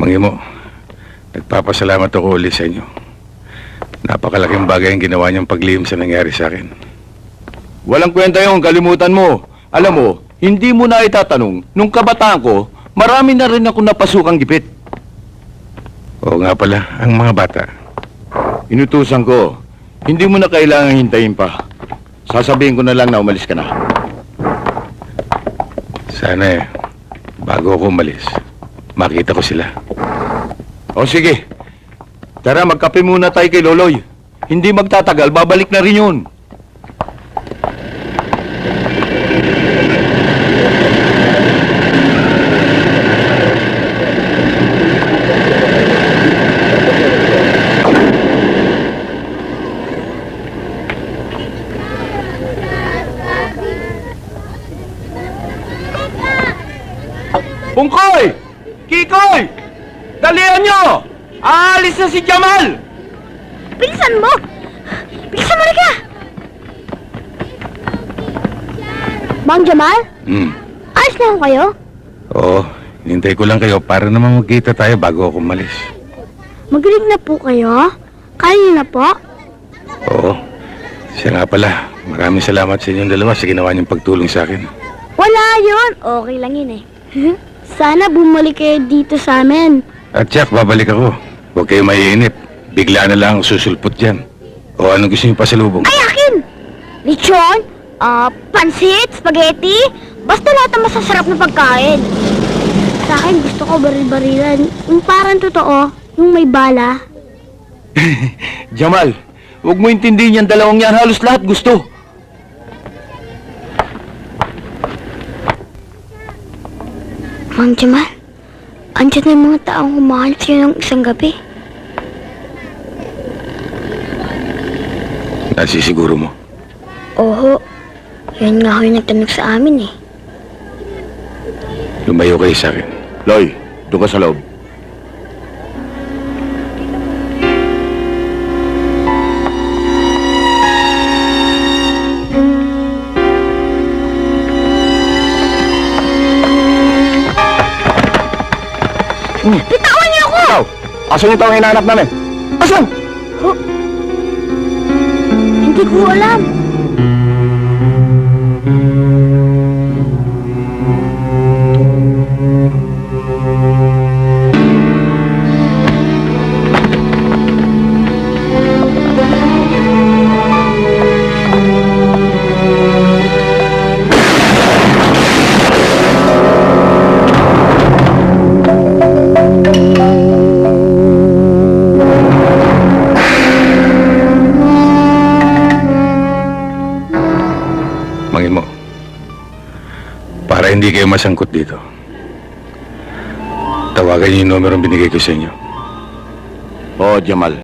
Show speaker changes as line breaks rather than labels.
Mangimo, nagpapasalamat ako ulit sa inyo. Napakalaking bagay ang ginawa niyang paglihim sa nangyari sa akin.
Walang kwenta yung kalimutan mo. Alam mo, hindi mo na itatanong. Nung kabataan ko, marami na rin ako napasukang gipit.
Oo nga pala, ang mga bata.
Inutusan ko, hindi mo na kailangang hintayin pa. Sasabihin ko na lang na umalis ka na.
Sana bago ako umalis, makita ko sila.
O sige, tara magkape muna tayo kay Loloy. Hindi magtatagal, babalik na rin yun. Pungkoy! Kikoy! Dalihan nyo! Aalis na si Jamal!
Bilisan mo! Bilisan mo na ka! Mang Jamal? Ayos na kayo?
Oo, hinintay ko lang kayo para naman magkita tayo bago ako umalis.
Magaling na po kayo? Kaya niyo na po?
Oo, siya nga pala. Maraming salamat sa inyong dalawa sa ginawa niyong pagtulong sa akin.
Wala yun! Okay lang yun eh. Sana bumalik kayo dito sa amin.
At Jack, babalik ako. Huwag kayo maiinip. Bigla na lang susulpot dyan. O anong gusto niyo pasalubong?
Ay, akin! Lechon, pansit, spaghetti, basta lahat ng masasarap na pagkain. Sa akin, gusto ko baril-barilan. Yung parang totoo, yung may bala.
Jamal, huwag mo intindihin yan dalawang yan. Halos lahat gusto.
Mang Jamal, andyan na yung mga taong humahanap sa'yo ng isang gabi.
Nasisiguro mo?
Oho, yan nga ho yung nagtanong sa amin eh.
Lumayo kayo sa akin.
Loy, doon ka sa loob.
Bitawan niyo ako!
Ikaw, asan yung taong hinahanap namin? Asan?
Hindi ko alam.
Mangimo, para hindi kayo masangkot dito, tawagan niyo yung numero binigay ko sa inyo.
Oo, Jamal.